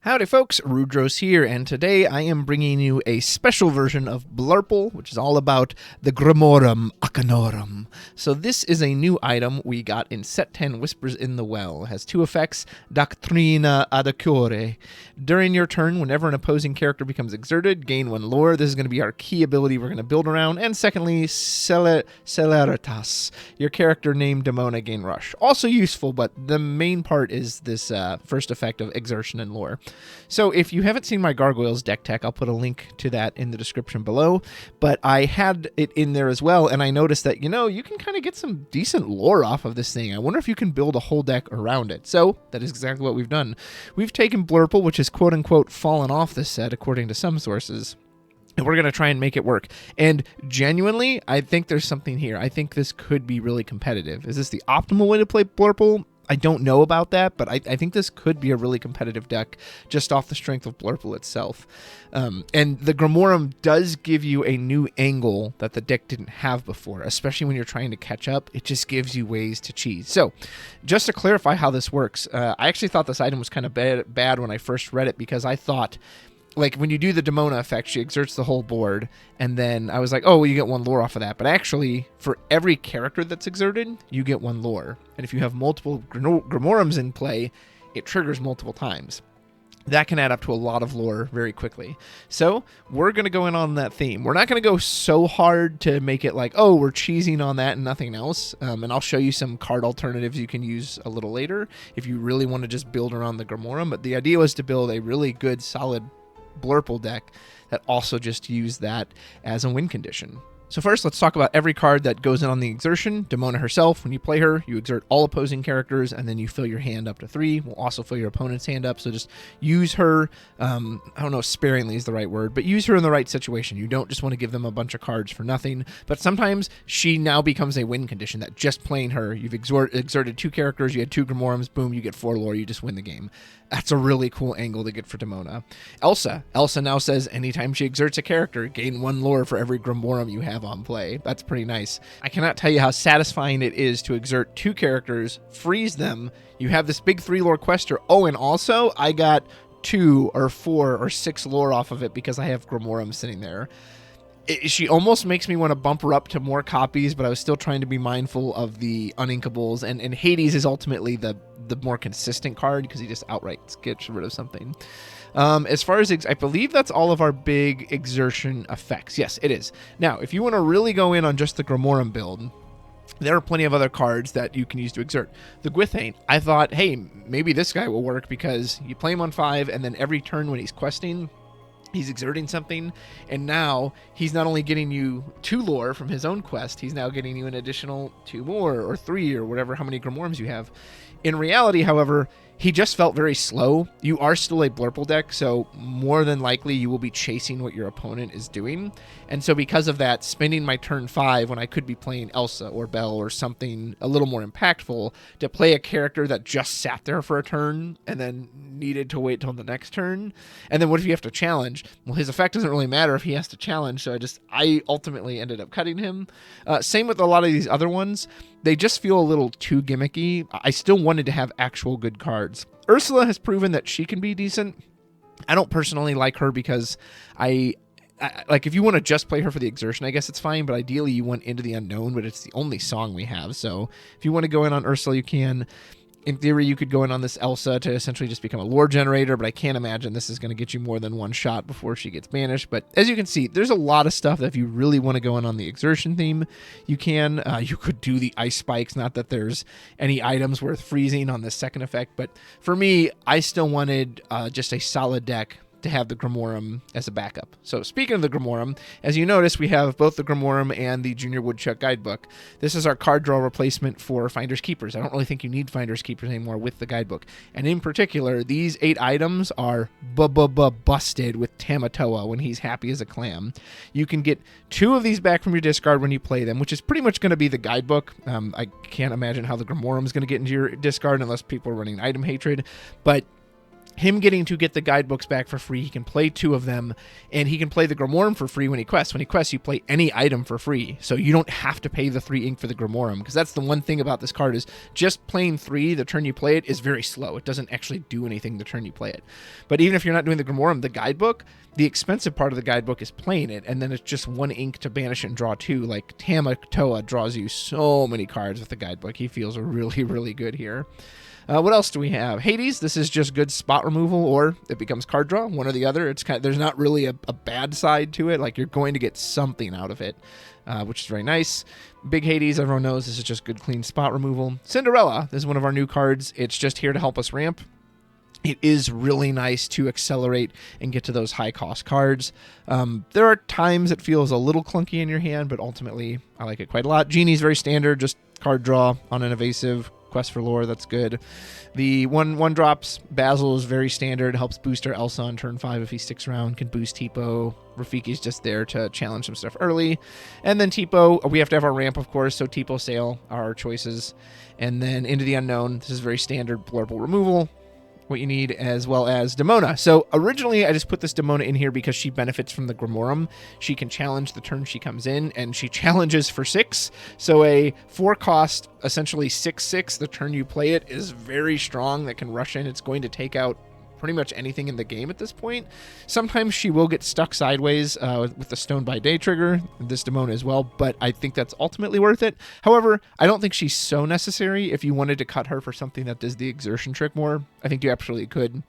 Howdy folks, Rudrose here, and today I am bringing you a special version of Blurple, which is all about the Grimmorum Arcanorum. So this is a new item we got in Set 10 Whispers in the Well. It has two effects, Doctrina ad Cure. During your turn, whenever an opposing character becomes exerted, gain one lore. This is going to be our key ability we're going to build around. And secondly, Celeritas. Your character named Demona gain rush. Also useful, but the main part is this first effect of exertion and lore. So if you haven't seen my Gargoyles deck tech, I'll put a link to that in the description below. But I had it in there as well, and I noticed that, you can kind of get some decent lore off of this thing. I wonder if you can build a whole deck around it. So that is exactly what we've done. We've taken Blurple, which is quote-unquote fallen off this set, according to some sources. And we're going to try and make it work. And genuinely, I think there's something here. I think this could be really competitive. Is this the optimal way to play Blurple? I don't know about that, but I think this could be a really competitive deck just off the strength of Blurple itself. And the Grimmorum does give you a new angle that the deck didn't have before, especially when you're trying to catch up. It just gives you ways to cheat. So just to clarify how this works, I actually thought this item was kind of bad when I first read it, because I thought, like, when you do the Demona effect, she exerts the whole board, and then I was like, oh, well, you get one lore off of that. But actually, for every character that's exerted, you get one lore. And if you have multiple Grimmorums in play, it triggers multiple times. That can add up to a lot of lore very quickly. So we're going to go in on that theme. We're not going to go so hard to make it like, oh, we're cheesing on that and nothing else. And I'll show you some card alternatives you can use a little later if you really want to just build around the Grimmorum. But the idea was to build a really good, solid Blurple deck that also just use that as a win condition. So first, let's talk about every card that goes in on the exertion. Demona herself, when you play her, you exert all opposing characters, and then you fill your hand up to 3. We'll also fill your opponent's hand up, so just use her, I don't know if sparingly is the right word, but use her in the right situation. You don't just want to give them a bunch of cards for nothing, but sometimes she now becomes a win condition that just playing her, you've exerted 2 characters, you had 2 Grimmorums, boom, you get 4 lore, you just win the game. That's a really cool angle to get for Demona. Elsa now says anytime she exerts a character, gain 1 lore for every Grimmorum you have on play. That's pretty nice. I cannot tell you how satisfying it is to exert 2 characters, freeze them, you have this big 3 lore quester. Oh, and also I got 2 or 4 or 6 lore off of it because I have Grimmorum sitting there. She almost makes me want to bump her up to more copies, but I was still trying to be mindful of the uninkables, and Hades is ultimately the more consistent card because he just outright gets rid of something. As far as, I believe that's all of our big exertion effects. Yes, it is. Now, if you want to really go in on just the Grimmorum build, there are plenty of other cards that you can use to exert. The Gwithane, I thought, hey, maybe this guy will work because you play him on 5, and then every turn when he's questing, he's exerting something, and now he's not only getting you 2 lore from his own quest, he's now getting you an additional 2 more, or 3, or whatever, how many Grimmorums you have. In reality, however, he just felt very slow. You are still a Blurple deck, so more than likely you will be chasing what your opponent is doing. And so because of that, spending my turn 5 when I could be playing Elsa or Belle or something a little more impactful to play a character that just sat there for a turn and then needed to wait till the next turn. And then what if you have to challenge? Well, his effect doesn't really matter if he has to challenge, so I ultimately ended up cutting him. Same with a lot of these other ones. They just feel a little too gimmicky. I still wanted to have actual good cards. Ursula has proven that she can be decent. I don't personally like her because I like, if you want to just play her for the exertion, I guess it's fine, but ideally you want Into the Unknown, but it's the only song we have. So if you want to go in on Ursula, you can. In theory, you could go in on this Elsa to essentially just become a lore generator, but I can't imagine this is going to get you more than 1 shot before she gets banished. But as you can see, there's a lot of stuff that if you really want to go in on the exertion theme, you can. You could do the ice spikes, not that there's any items worth freezing on this second effect, but for me, I still wanted just a solid deck to have the Grimmorum as a backup. So speaking of the Grimmorum, as you notice, we have both the Grimmorum and the Junior Woodchuck Guidebook. This is our card draw replacement for Finders Keepers. I don't really think you need Finders Keepers anymore with the guidebook. And in particular, these 8 items are busted with Tamatoa when he's happy as a clam. You can get 2 of these back from your discard when you play them, which is pretty much going to be the guidebook. I can't imagine how the Grimmorum is going to get into your discard unless people are running item hatred, but him getting to get the guidebooks back for free, he can play 2 of them, and he can play the Grimmorum for free when he quests. When he quests, you play any item for free, so you don't have to pay the 3 ink for the Grimmorum, because that's the one thing about this card is just playing 3 the turn you play it is very slow. It doesn't actually do anything the turn you play it. But even if you're not doing the Grimmorum, the guidebook, the expensive part of the guidebook is playing it, and then it's just 1 ink to banish it and draw 2. Like Tamatoa draws you so many cards with the guidebook. He feels really, really good here. What else do we have? Hades, this is just good spot removal, or it becomes card draw, one or the other. It's kind of, there's not really a bad side to it. Like, you're going to get something out of it, which is very nice. Big Hades, everyone knows this is just good, clean spot removal. Cinderella, this is one of our new cards. It's just here to help us ramp. It is really nice to accelerate and get to those high-cost cards. There are times it feels a little clunky in your hand, but ultimately, I like it quite a lot. Genie's very standard, just card draw on an evasive. Quest for lore, that's good. The one drops Basil is very standard, helps boost our Elsa on turn 5 if he sticks around, can boost Tipo. Rafiki's just there to challenge some stuff early. And then Tipo, we have to have our ramp, of course, so Tipo, Sail are our choices. And then Into the Unknown, this is very standard Blurple removal, what you need, as well as Demona. So originally I just put this Demona in here because she benefits from the Grimmorum. She can challenge the turn she comes in, and she challenges for 6. So a 4-cost, essentially 6/6, the turn you play it, is very strong. That can rush in. It's going to take out pretty much anything in the game at this point. Sometimes she will get stuck sideways with the Stone by Day trigger, this Demona as well, but I think that's ultimately worth it. However, I don't think she's so necessary. If you wanted to cut her for something that does the exertion trick more, I think you absolutely could.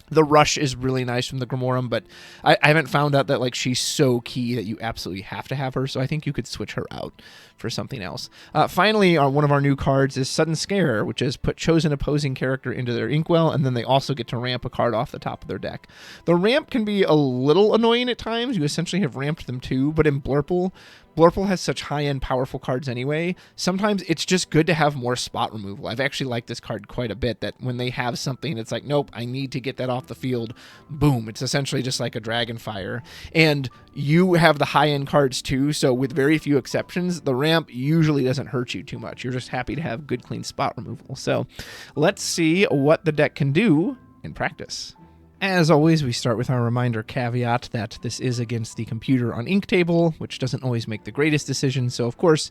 The rush is really nice from the Grimmorum, but I haven't found out that like she's so key that you absolutely have to have her, so I think you could switch her out for something else. Finally, one of our new cards is Sudden Scare, which is put chosen opposing character into their inkwell, and then they also get to ramp a card off the top of their deck. The ramp can be a little annoying at times. You essentially have ramped them too, but in Blurple has such high-end powerful cards anyway. Sometimes it's just good to have more spot removal. I've actually liked this card quite a bit, that when they have something, it's like, nope, I need to get that off the field. Boom. It's essentially just like a Dragonfire. And you have the high-end cards too, so with very few exceptions, the ramp usually doesn't hurt you too much. You're just happy to have good, clean spot removal. So let's see what the deck can do in practice. As always, we start with our reminder caveat that this is against the computer on Inktable, which doesn't always make the greatest decision. So, of course,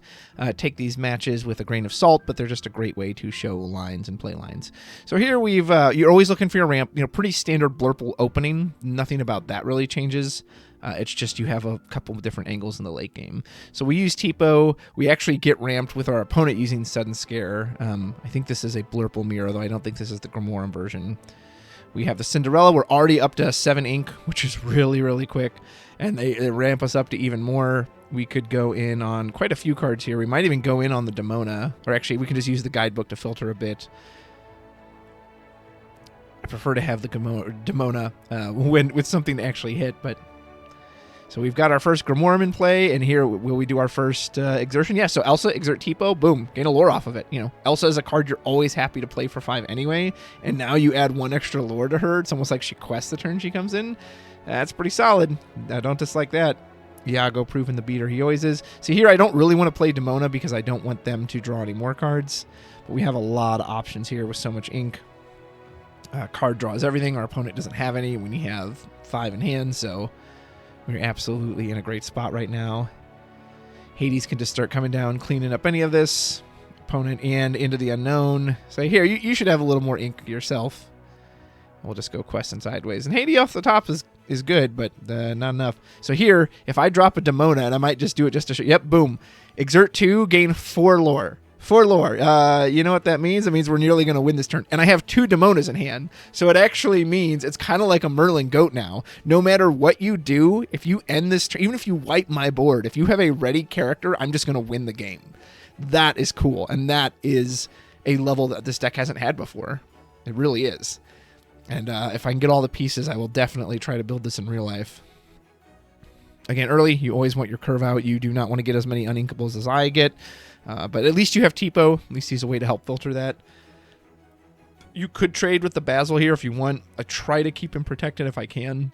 take these matches with a grain of salt, but they're just a great way to show lines and play lines. So here we've, you're always looking for your ramp, pretty standard Blurple opening. Nothing about that really changes. It's just you have a couple of different angles in the late game. So we use Tipo. We actually get ramped with our opponent using Sudden Scare. I think this is a Blurple mirror, though I don't think this is the Grimmorum version. We have the Cinderella. We're already up to 7 ink, which is really, really quick. And they ramp us up to even more. We could go in on quite a few cards here. We might even go in on the Demona. Or actually, we can just use the guidebook to filter a bit. I prefer to have the Demona with something to actually hit, but... So we've got our first Grimmorum in play, and here will we do our first exertion? Yeah, so Elsa, exert Tipo, boom, gain a lore off of it. Elsa is a card you're always happy to play for 5 anyway, and now you add 1 extra lore to her. It's almost like she quests the turn she comes in. That's pretty solid. I don't dislike that. Iago proving the beater he always is. See, here I don't really want to play Demona because I don't want them to draw any more cards, but we have a lot of options here with so much ink. Card draws everything. Our opponent doesn't have any when you have 5 in hand, so... We're absolutely in a great spot right now. Hades can just start coming down, cleaning up any of this. Opponent and Into the Unknown. So here, you should have a little more ink yourself. We'll just go questing sideways. And Hades off the top is good, but not enough. So here, if I drop a Demona, and I might just do it just to show... Yep, boom. Exert 2, gain 4 lore. 4 lore. You know what that means? It means we're nearly going to win this turn. And I have 2 Demonas in hand. So it actually means it's kind of like a Merlin Goat now. No matter what you do, if you end this turn, even if you wipe my board, if you have a ready character, I'm just going to win the game. That is cool. And that is a level that this deck hasn't had before. It really is. And if I can get all the pieces, I will definitely try to build this in real life. Again, early, you always want your curve out. You do not want to get as many uninkables as I get. But at least you have Tipo. At least he's a way to help filter that. You could trade with the Basil here if you want. I try to keep him protected if I can,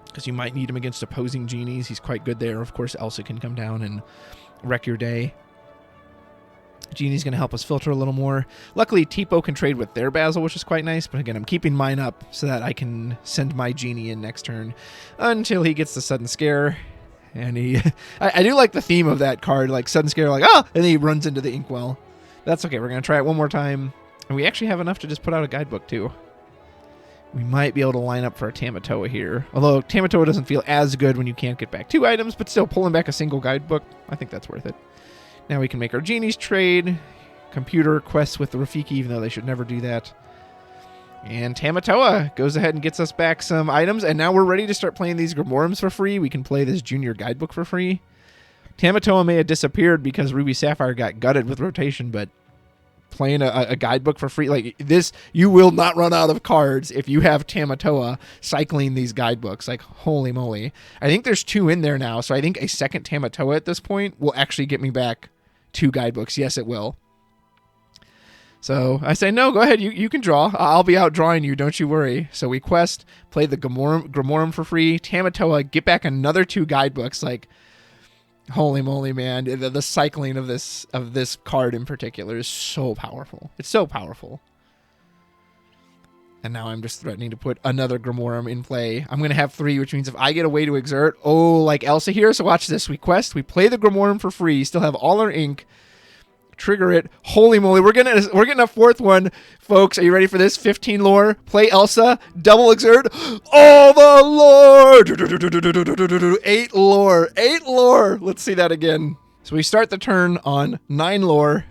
because you might need him against opposing genies. He's quite good there. Of course, Elsa can come down and wreck your day. Genie's going to help us filter a little more. Luckily, Tipo can trade with their Basil, which is quite nice. But again, I'm keeping mine up so that I can send my Genie in next turn until he gets the Sudden Scare. And he, I do like the theme of that card, like Sudden Scare, like, ah! And then he runs into the Inkwell. That's okay. We're going to try it one more time. And we actually have enough to just put out a guidebook, too. We might be able to line up for a Tamatoa here. Although Tamatoa doesn't feel as good when you can't get back 2 items, but still pulling back a single guidebook, I think that's worth it. Now we can make our Genies trade. Computer quests with the Rafiki, even though they should never do that. And Tamatoa goes ahead and gets us back some items. And now we're ready to start playing these Grimmorums for free. We can play this Junior Guidebook for free. Tamatoa may have disappeared because Ruby Sapphire got gutted with rotation, but playing a guidebook for free, like this, you will not run out of cards if you have Tamatoa cycling these guidebooks. Like, holy moly. I think there's 2 in there now, so I think a second Tamatoa at this point will actually get me back 2 guidebooks. Yes, it will. So I say, no, go ahead. You can draw. I'll be out drawing you. Don't you worry. So we quest, play the Grimmorum for free. Tamatoa, get back another 2 guidebooks. Like, holy moly, man. The cycling of this card in particular is so powerful. It's so powerful. And now I'm just threatening to put another Grimmorum in play. I'm going to have 3, which means if I get a way to exert, oh, like Elsa here. So watch this. We quest, we play the Grimmorum for free, still have all our ink. Trigger it. Holy moly, we're getting a 4th one, folks. Are you ready for this? 15 lore. Play Elsa. Double exert. Oh, the lore. 8 lore. 8 lore. Let's see that again. So we start the turn on 9 lore.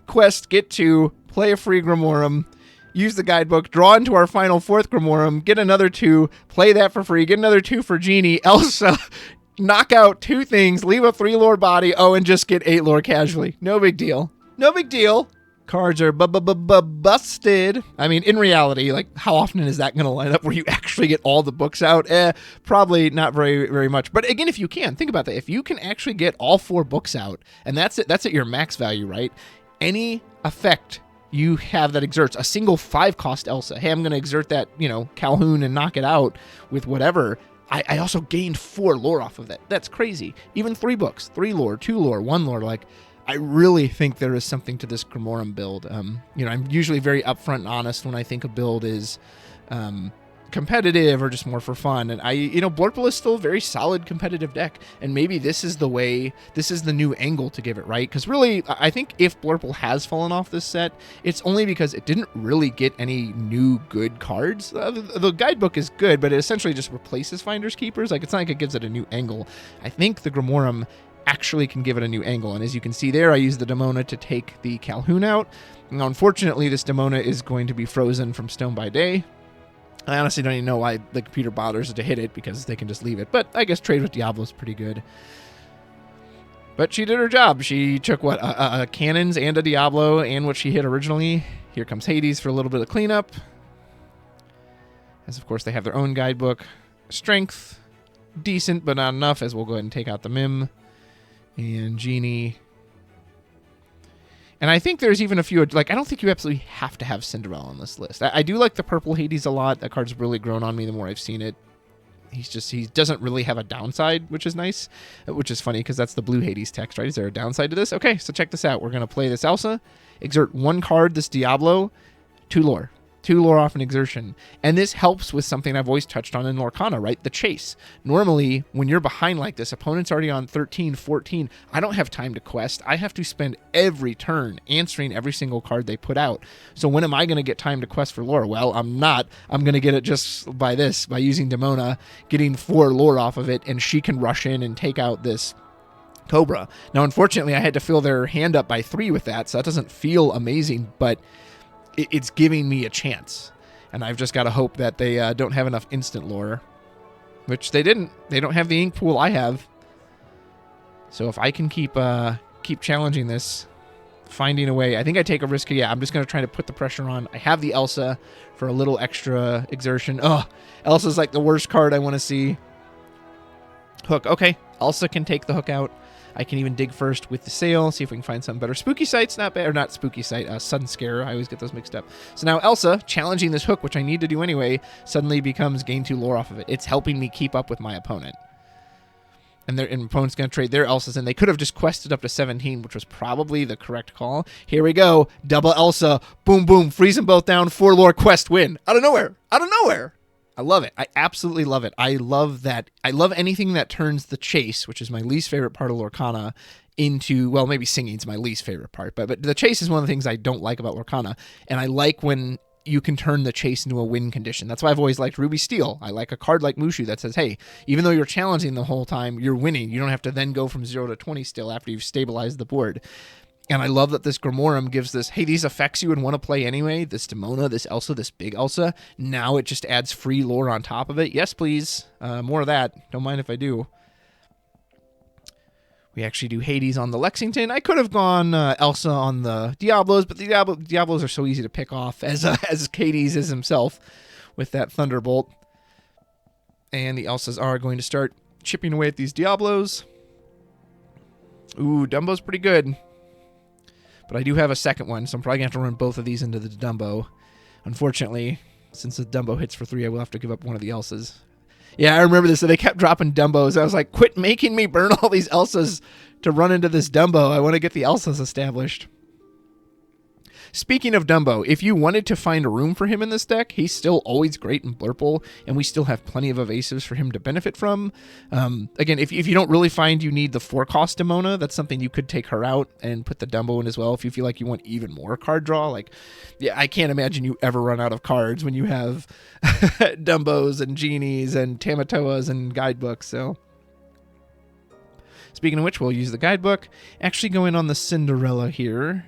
Quest, get 2. Play a free Grimmorum. Use the guidebook. Draw into our final 4th Grimmorum. Get another 2. Play that for free. Get another 2 for Genie. Elsa. Knock out 2 things, leave a 3 lore body, oh, and just get 8 lore casually. No big deal. No big deal. Cards are busted. I mean, in reality, like, how often is that going to line up where you actually get all the books out? Probably not very, very much. But again, if you can, think about that. If you can actually get all 4 books out, and that's at your max value, right? Any effect you have that exerts a single 5-cost Elsa. Hey, I'm going to exert that, Calhoun and knock it out with whatever. I also gained 4 lore off of that. That's crazy. Even 3 books, 3 lore, 2 lore, 1 lore. Like, I really think there is something to this Grimmorum build. I'm usually very upfront and honest when I think a build is competitive or just more for fun. And Blurple is still a very solid competitive deck. And maybe this is the new angle to give it, right? Because really, I think if Blurple has fallen off this set, it's only because it didn't really get any new good cards. The guidebook is good, but it essentially just replaces Finders Keepers. Like, it's not like it gives it a new angle. I think the Grimmorum actually can give it a new angle. And as you can see there, I used the Demona to take the Calhoun out. Now, unfortunately, this Demona is going to be frozen from Stone by Day. I honestly don't even know why the computer bothers to hit it, because they can just leave it. But I guess trade with Diablo is pretty good. But she did her job. She took, cannons and a Diablo and what she hit originally. Here comes Hades for a little bit of cleanup. As, of course, they have their own guidebook. Strength, decent, but not enough, as we'll go ahead and take out the Mim. And Genie. And I think there's even a few, I don't think you absolutely have to have Cinderella on this list. I do like the purple Hades a lot. That card's really grown on me the more I've seen it. He doesn't really have a downside, which is nice, which is funny because that's the blue Hades text, right? Is there a downside to this? Okay, so check this out. We're going to play this Elsa, exert 1 card, this Diablo, 2 lore. 2 lore off an exertion. And this helps with something I've always touched on in Lorcana, right? The chase. Normally, when you're behind like this, opponent's already on 13, 14. I don't have time to quest. I have to spend every turn answering every single card they put out. So when am I going to get time to quest for lore? Well, I'm not. I'm going to get it just by using Demona, getting 4 lore off of it, and she can rush in and take out this Cobra. Now, unfortunately, I had to fill their hand up by 3 with that, so that doesn't feel amazing, but it's giving me a chance. And I've just got to hope that they don't have enough instant lore, which they didn't. They don't have the ink pool I have. So if I can keep challenging this, finding a way, I think I take a risk. Yeah, I'm just going to try to put the pressure on. I have the Elsa for a little extra exertion. Oh, Elsa's like the worst card I want to see. Hook. Okay, Elsa can take the hook out. I can even dig first with the sail, see if we can find something better. Spooky Sight's not bad, or not Spooky Sight, Sudden Scare. I always get those mixed up. So now Elsa, challenging this hook, which I need to do anyway, suddenly becomes gain 2 lore off of it. It's helping me keep up with my opponent. And their opponent's going to trade their Elsas in. They could have just quested up to 17, which was probably the correct call. Here we go. Double Elsa. Boom, boom. Freeze them both down. 4 lore quest win. Out of nowhere. Out of nowhere. I love it. I absolutely love it. I love that. I love anything that turns the chase, which is my least favorite part of Lorcana, into, well, maybe singing's my least favorite part, but the chase is one of the things I don't like about Lorcana. And I like when you can turn the chase into a win condition. That's why I've always liked Ruby Steel. I like a card like Mushu that says, hey, even though you're challenging the whole time, you're winning. You don't have to then go from 0 to 20 still after you've stabilized the board. And I love that this Grimmorum gives this, hey, these effects you would want to play anyway, this Demona, this Elsa, this big Elsa, now it just adds free lore on top of it. Yes, please. More of that. Don't mind if I do. We actually do Hades on the Lexington. I could have gone Elsa on the Diablos, but the Diablos are so easy to pick off, as Hades is himself with that Thunderbolt. And the Elsas are going to start chipping away at these Diablos. Ooh, Dumbo's pretty good. But I do have a second one, so I'm probably going to have to run both of these into the Dumbo. Unfortunately, since the Dumbo hits for 3, I will have to give up one of the Elsas. Yeah, I remember this. So they kept dropping Dumbos. I was like, quit making me burn all these Elsas to run into this Dumbo. I want to get the Elsas established. Speaking of Dumbo, if you wanted to find a room for him in this deck, he's still always great in Blurple, and we still have plenty of evasives for him to benefit from. Again, if you don't really find you need the 4-cost Demona, that's something you could take her out and put the Dumbo in as well if you feel like you want even more card draw. Like, yeah, I can't imagine you ever run out of cards when you have Dumbos and Genies and Tamatoas and guidebooks, so... Speaking of which, we'll use the guidebook. Actually going on the Cinderella here.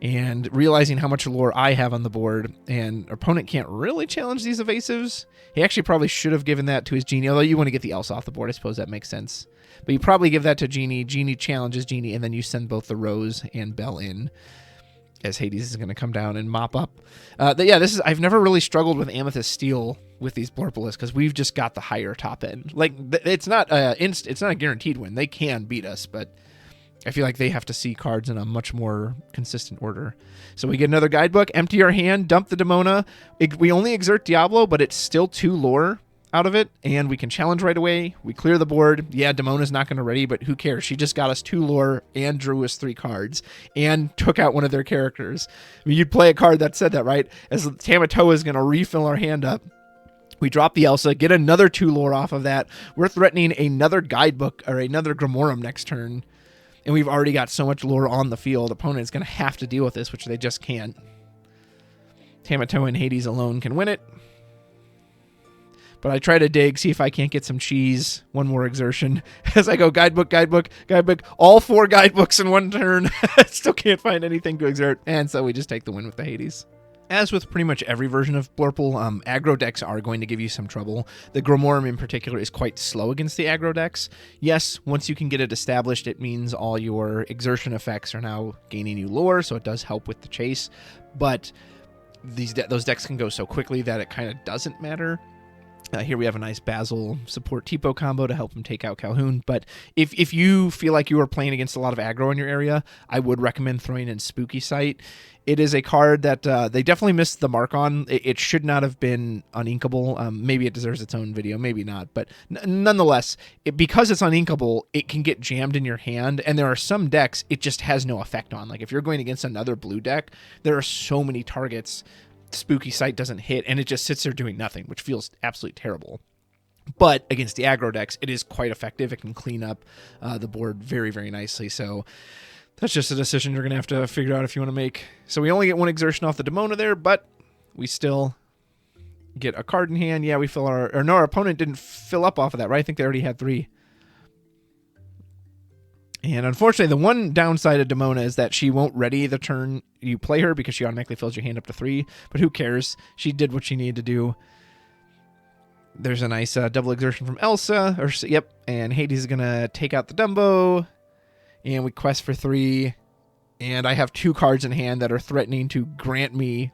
And realizing how much lore I have on the board, and our opponent can't really challenge these evasives. He actually probably should have given that to his Genie, although you want to get the Elsa off the board. I suppose that makes sense. But you probably give that to Genie. Genie challenges Genie, and then you send both the Rose and Belle in, as Hades is going to come down and mop up. Yeah, this is. I've never really struggled with Amethyst Steel with these Blurple lists because we've just got the higher top end. Like, it's not it's not a guaranteed win. They can beat us, but I feel like they have to see cards in a much more consistent order. So we get another guidebook, empty our hand, dump the Demona. We only exert Diablo, but it's still 2 lore out of it, and we can challenge right away. We clear the board. Yeah, Demona's not going to ready, but who cares? She just got us 2 lore and drew us 3 cards and took out one of their characters. I mean, you'd play a card that said that, right? As Tamatoa is going to refill our hand up. We drop the Elsa, get another 2 lore off of that. We're threatening another guidebook or another Grimmorum next turn. And we've already got so much lore on the field. Opponent is going to have to deal with this, which they just can't. Tamatoa and Hades alone can win it. But I try to dig, see if I can't get some cheese. One more exertion. As I go guidebook, guidebook, guidebook. All 4 guidebooks in one turn. Still can't find anything to exert. And so we just take the win with the Hades. As with pretty much every version of Blurple, aggro decks are going to give you some trouble. The Grimmorum in particular is quite slow against the aggro decks. Yes, once you can get it established, it means all your exertion effects are now gaining you lore, so it does help with the chase. But those decks can go so quickly that it kind of doesn't matter. Here we have a nice Basil support Tipo combo to help him take out Calhoun. But if you feel like you are playing against a lot of aggro in your area, I would recommend throwing in Spooky Sight. It is a card that they definitely missed the mark on. It should not have been uninkable. Maybe it deserves its own video, maybe not. But nonetheless, because it's uninkable, it can get jammed in your hand. And there are some decks it just has no effect on. Like if you're going against another blue deck, there are so many targets Spooky Sight doesn't hit, and it just sits there doing nothing, which feels absolutely terrible. But against the aggro decks, it is quite effective. It can clean up the board very, very nicely. So that's just a decision you're going to have to figure out if you want to make. So we only get 1 exertion off the Demona there, but we still get a card in hand. Yeah, we fill our opponent didn't fill up off of that, right? I think they already had 3. And unfortunately, the one downside of Demona is that she won't ready the turn you play her because she automatically fills your hand up to 3. But who cares? She did what she needed to do. There's a nice double exertion from Elsa. Yep. And Hades is going to take out the Dumbo. And we quest for 3. And I have 2 cards in hand that are threatening to grant me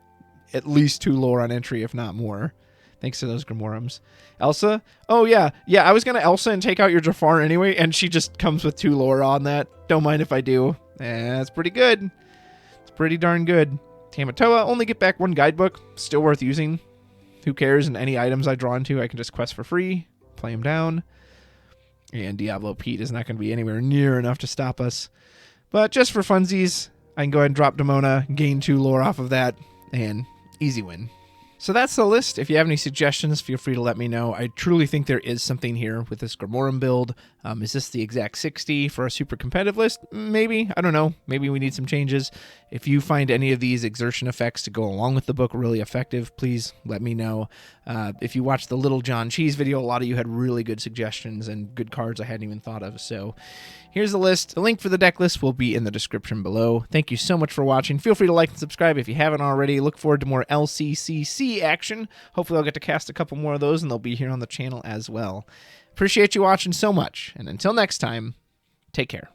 at least 2 lore on entry, if not more. Thanks to those Grimmorums. Elsa? Oh, yeah. Yeah, I was going to Elsa and take out your Jafar anyway, and she just comes with 2 lore on that. Don't mind if I do. That's pretty good. It's pretty darn good. Tamatoa, only get back 1 guidebook. Still worth using. Who cares? And any items I draw into, I can just quest for free. Play them down. And Diablo Pete is not going to be anywhere near enough to stop us. But just for funsies, I can go ahead and drop Demona, gain 2 lore off of that, and easy win. So that's the list. If you have any suggestions, feel free to let me know. I truly think there is something here with this Grimmorum build. Is this the exact 60 for a super competitive list? Maybe. I don't know. Maybe we need some changes. If you find any of these exertion effects to go along with the book really effective, please let me know. If you watched the Little John Cheese video, a lot of you had really good suggestions and good cards I hadn't even thought of. So here's the list. The link for the deck list will be in the description below. Thank you so much for watching. Feel free to like and subscribe if you haven't already. Look forward to more LCCC action. Hopefully I'll get to cast a couple more of those, and they'll be here on the channel as well. Appreciate you watching so much, and until next time, take care.